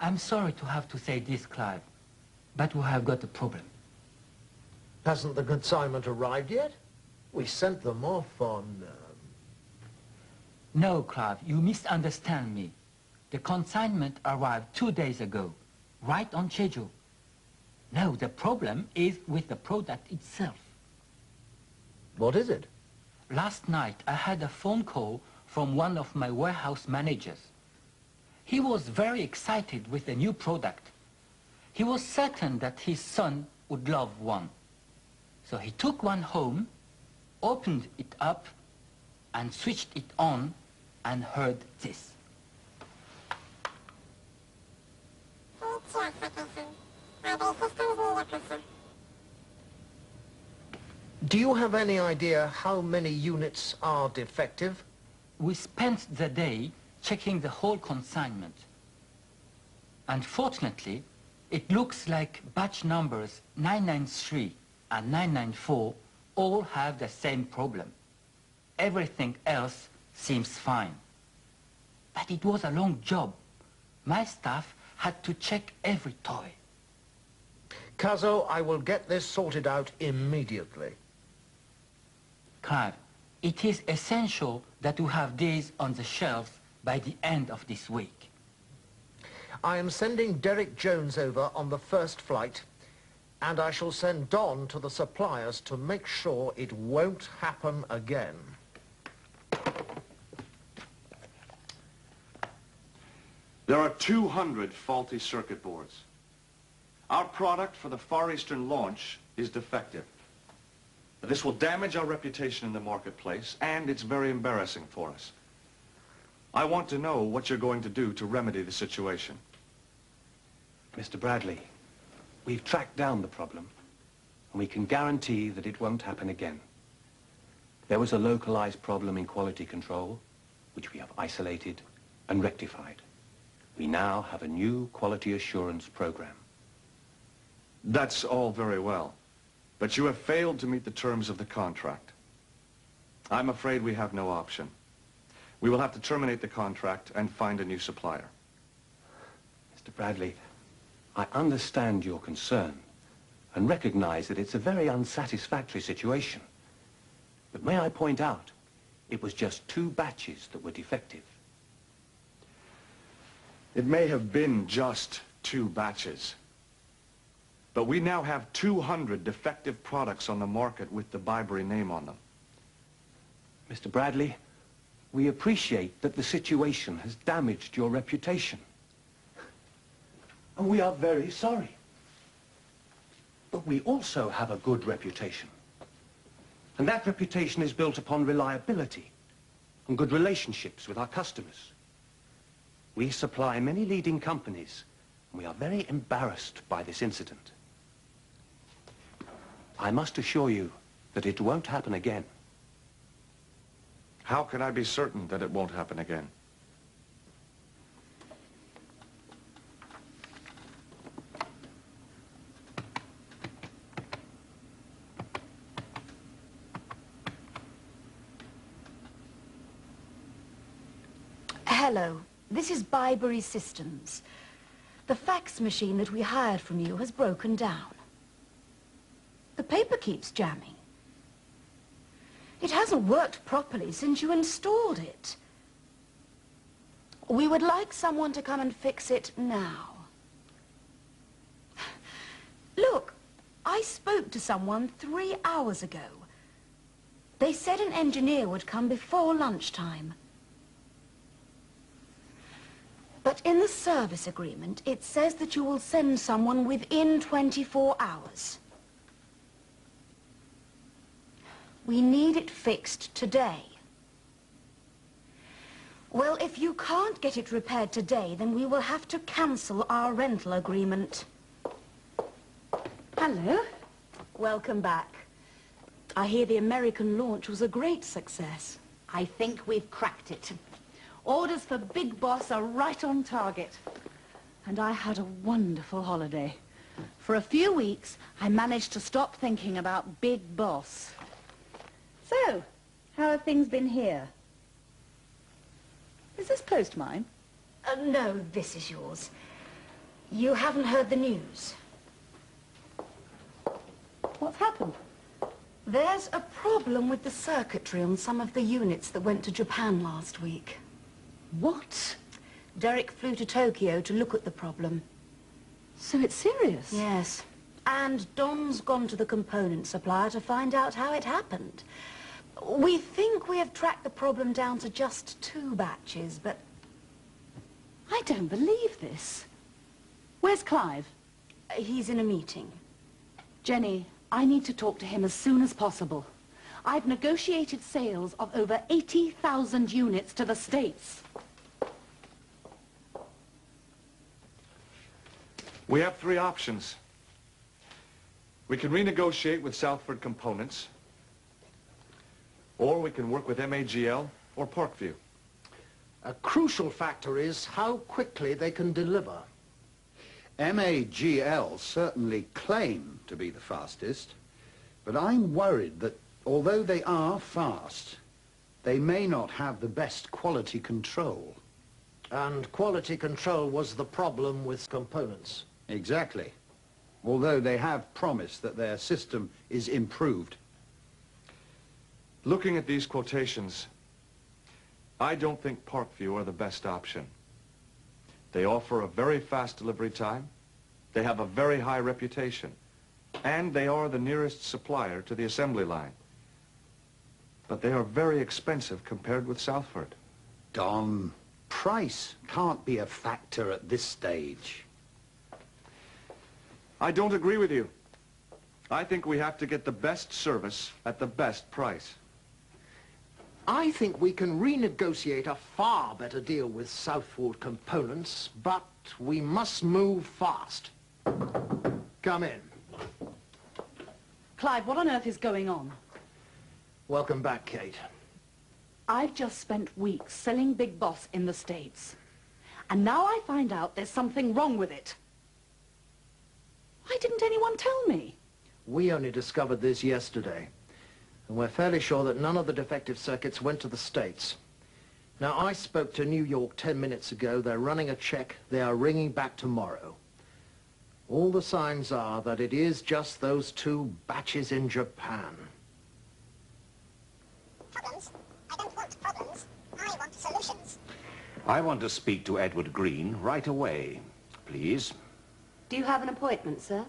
I'm sorry to have to say this, Clive, but we have got a problem. Hasn't the consignment arrived yet? We sent them off on... No, Clive, you misunderstand me. The consignment arrived 2 days ago, right on schedule. No, the problem is with the product itself. What is it? Last night, I had a phone call from one of my warehouse managers. He was very excited with the new product. He was certain that his son would love one. So he took one home, opened it up, and switched it on, and heard this. Do you have any idea how many units are defective? We spent the day checking the whole consignment. Unfortunately, it looks like batch numbers 993 and 994 all have the same problem. Everything else seems fine. But it was a long job. My staff had to check every toy. Kazo, I will get this sorted out immediately. Clive, it is essential that we have these on the shelves by the end of this week. I am sending Derek Jones over on the first flight, and I shall send Don to the suppliers to make sure it won't happen again. There are 200 faulty circuit boards. Our product for the Far Eastern launch is defective. This will damage our reputation in the marketplace, and it's very embarrassing for us. I want to know what you're going to do to remedy the situation. Mr. Bradley, we've tracked down the problem, and we can guarantee that it won't happen again. There was a localized problem in quality control, which we have isolated and rectified. We now have a new quality assurance program. That's all very well, but you have failed to meet the terms of the contract. I'm afraid we have no option. We will have to terminate the contract and find a new supplier. Mr. Bradley, I understand your concern and recognize that it's a very unsatisfactory situation. But may I point out, it was just 2 batches that were defective. It may have been just 2 batches, but we now have 200 defective products on the market with the Byberry name on them. Mr. Bradley, we appreciate that the situation has damaged your reputation. And we are very sorry. But we also have a good reputation. And that reputation is built upon reliability and good relationships with our customers. We supply many leading companies, and we are very embarrassed by this incident. I must assure you that it won't happen again. How can I be certain that it won't happen again? Hello, this is Byberry Systems. The fax machine that we hired from you has broken down. The paper keeps jamming. It hasn't worked properly since you installed it. We would like someone to come and fix it now. Look, I spoke to someone 3 hours ago. They said an engineer would come before lunchtime. But in the service agreement, it says that you will send someone within 24 hours. We need it fixed today. Well, if you can't get it repaired today, then we will have to cancel our rental agreement. Hello. Welcome back. I hear the American launch was a great success. I think we've cracked it. Orders for Big Boss are right on target. And I had a wonderful holiday. For a few weeks, I managed to stop thinking about Big Boss. So, how have things been here? Is this post mine? No, this is yours. You haven't heard the news. What's happened? There's a problem with the circuitry on some of the units that went to Japan last week. What? Derek flew to Tokyo to look at the problem. So it's serious? Yes. And Don's gone to the component supplier to find out how it happened. We think we have tracked the problem down to just 2 batches, but... I don't believe this. Where's Clive? He's in a meeting. Jenny, I need to talk to him as soon as possible. I've negotiated sales of over 80,000 units to the States. We have 3 options. We can renegotiate with Southford Components, or we can work with MAGL or Parkview. A crucial factor is how quickly they can deliver. MAGL certainly claim to be the fastest, but I'm worried that although they are fast, they may not have the best quality control. And quality control was the problem with components. Exactly. Although they have promised that their system is improved. Looking at these quotations, I don't think Parkview are the best option. They offer a very fast delivery time, they have a very high reputation, and they are the nearest supplier to the assembly line. But they are very expensive compared with Southford. Don, price can't be a factor at this stage. I don't agree with you. I think we have to get the best service at the best price. I think we can renegotiate a far better deal with Southford Components, but we must move fast. Come in. Clive, what on earth is going on? Welcome back, Kate. I've just spent weeks selling Big Boss in the States. And now I find out there's something wrong with it. Why didn't anyone tell me? We only discovered this yesterday, and we're fairly sure that none of the defective circuits went to the States. Now, I spoke to New York 10 minutes ago. They're running a check. They are ringing back tomorrow. All the signs are that it is just those 2 batches in Japan. Problems? I don't want problems. I want solutions. I want to speak to Edward Green right away, please. Do you have an appointment, sir?